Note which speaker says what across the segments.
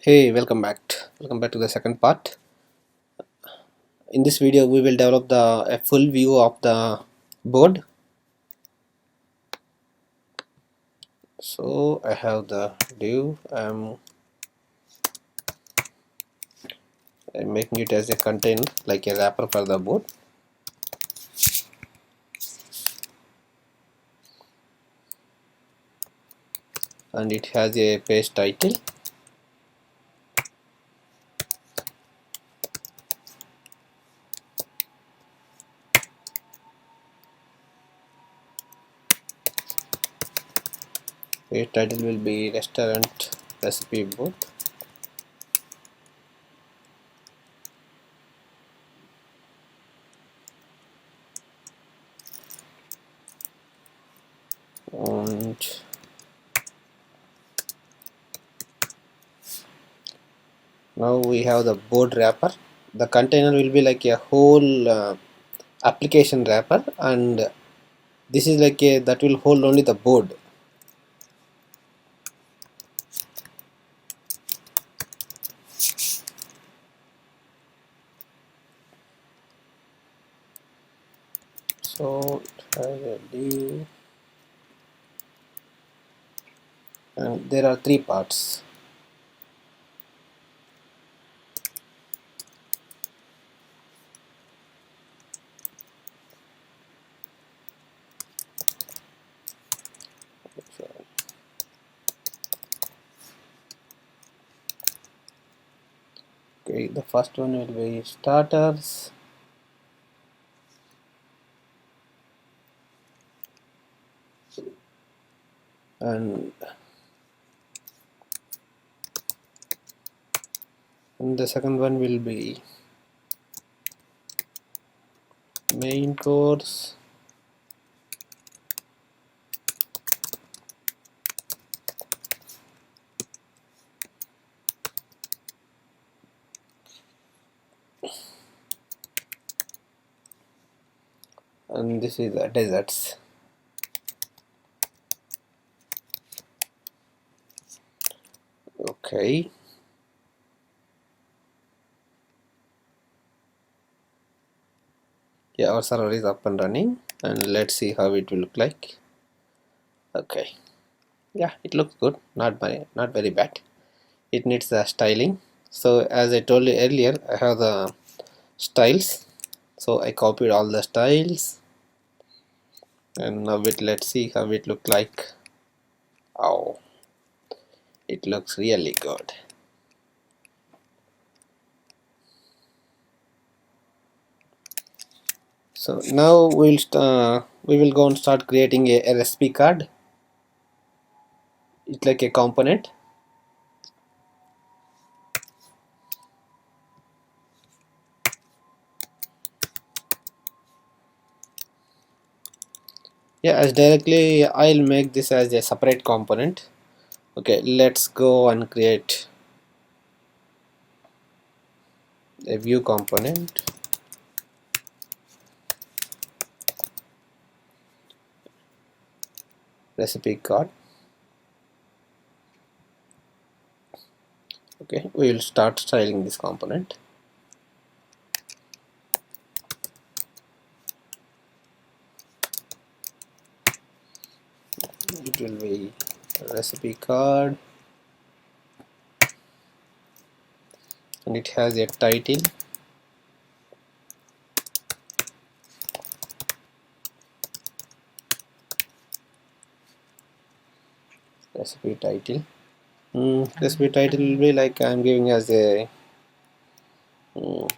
Speaker 1: Hey, welcome back. Welcome back to the second part. In this video, we will develop a full view of the board. So I have the div. I'm making it as a container, like a wrapper for the board, and it has a page title. Page title will be restaurant recipe board. And now we have the board wrapper. The container will be like a whole application wrapper, and this is like a that will hold only the board. So it has a div, and there are three parts. Okay, the first one will be starters, and the second one will be main course, and this is the desserts. Okay, yeah, our server is up and running, and let's see how it will look like. Okay, yeah, it looks good, not very bad. It needs the styling. So as I told you earlier, I have the styles, so I copied all the styles, and now let's see how it look like. Oh, it looks really good. So now we will go and start creating a recipe card. It's like a component. Yeah, as directly I'll make this as a separate component. Okay, let's go and create a view component. Recipe card. Okay, we will start styling this component. It will be recipe card, and it has a title. Recipe title. Recipe title will be like I'm giving as a mm,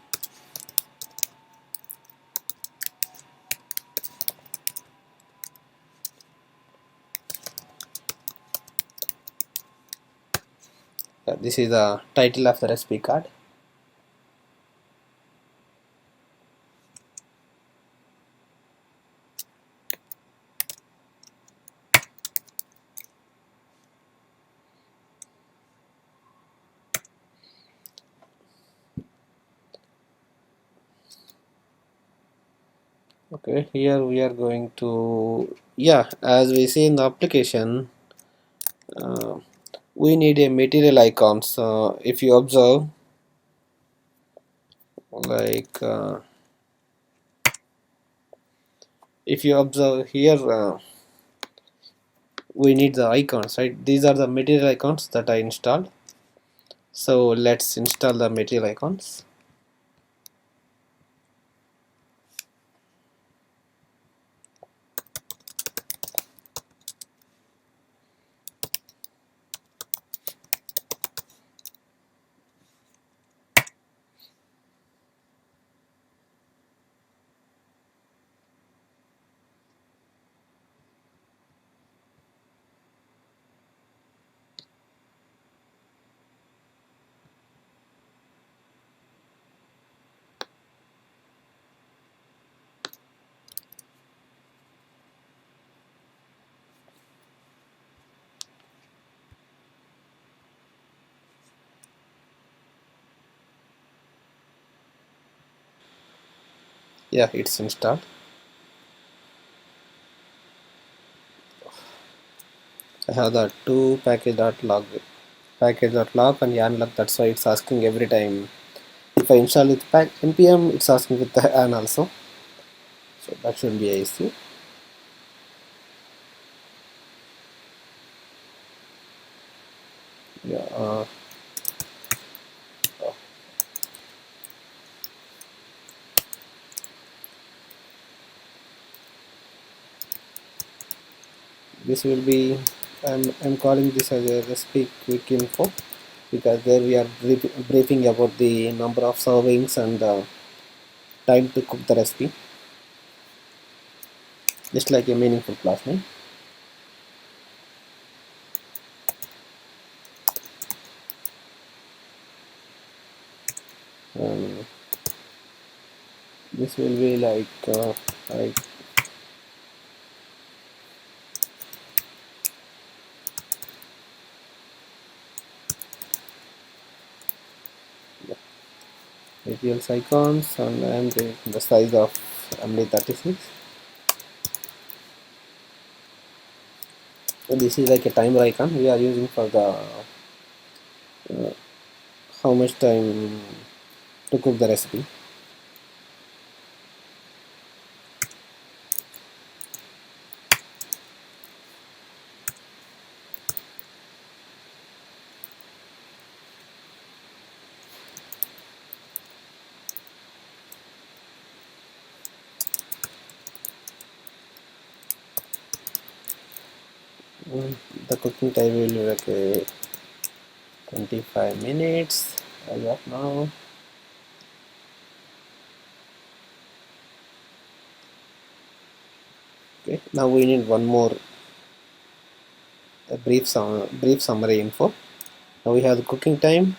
Speaker 1: this is the title of the recipe card. Okay, here we are going to, yeah, as we see in the application, uh, we need a material icon. So if you observe, like if you observe here, we need the icons, right? These are the material icons that I installed. So let's install the material icons. Yeah, it's installed. I have the two package.log and yarn log. That's why it's asking every time. If I install with npm, it's asking with the yarn also. So that shouldn't be an issue. Yeah. This will be. I'm calling this as a recipe quick info, because there we are briefing about the number of servings and the time to cook the recipe, just like a meaningful class name. Um, this will be like materials icons, and I'm doing the size of only 36. So this is like a timer icon we are using for the how much time to cook the recipe. Mm, the cooking time will be like 25 minutes as of now. Okay, now we need one more brief summary info. Now we have the cooking time.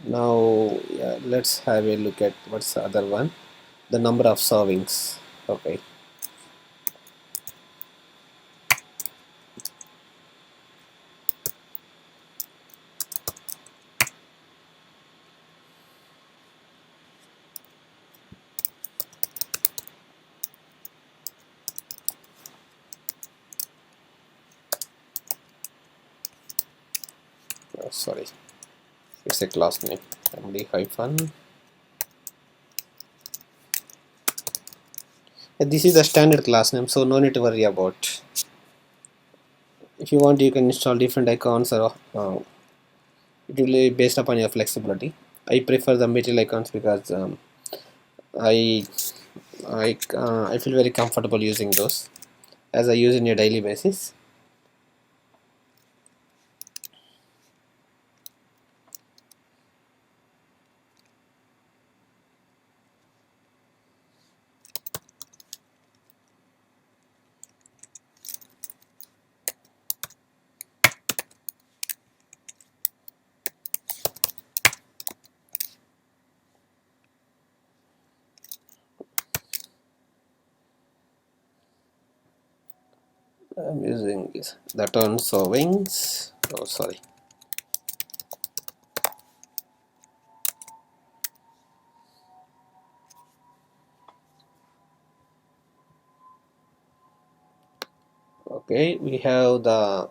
Speaker 1: Now, yeah, let's have a look at what's the other one. The number of servings. Okay. Sorry, it's a class name. MD hyphen. This is the standard class name, so no need to worry about. If you want, you can install different icons, or it will be based upon your flexibility. I prefer the material icons because I I feel very comfortable using those as I use in a daily basis. I'm using the term servings. Oh, sorry. Okay, we have the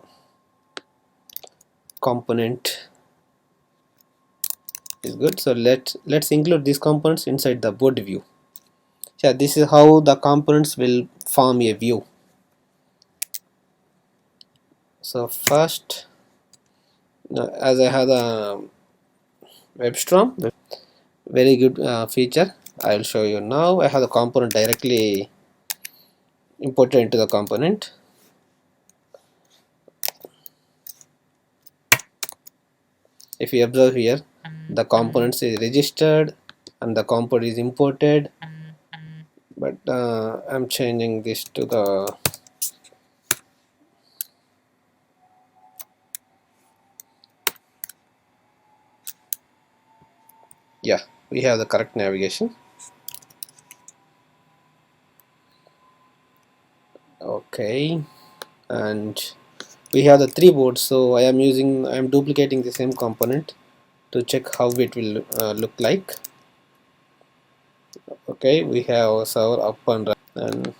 Speaker 1: component is good. So let's include these components inside the board view. Yeah, this is how the components will form a view. So first, as I have the WebStorm, very good feature. I will show you now. I have the component directly imported into the component. If you observe here, the components is registered and the component is imported, but I'm changing this to the yeah, we have the correct navigation. Okay, and we have the three boards, so I am duplicating the same component to check how it will look like. Okay, we have our server up and running, and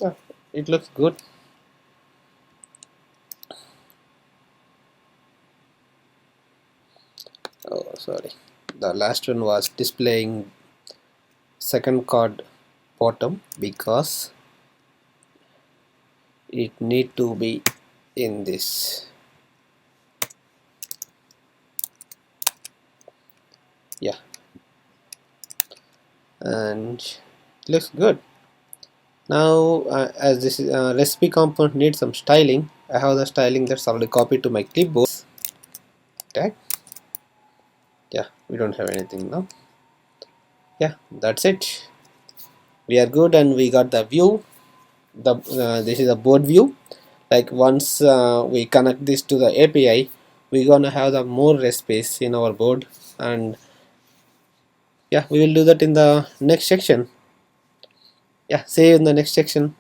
Speaker 1: yeah, it looks good. Oh, sorry, the last one was displaying second card bottom because it need to be in this. Yeah, and it looks good. Now as this recipe component needs some styling, I have the styling that's already copied to my clipboard. Tag. Yeah, we don't have anything now. Yeah, that's it. We are good, and we got the view. This is a board view. Like once we connect this to the API, we're gonna have the more recipes in our board, and yeah, we will do that in the next section. Yeah, see you in the next section.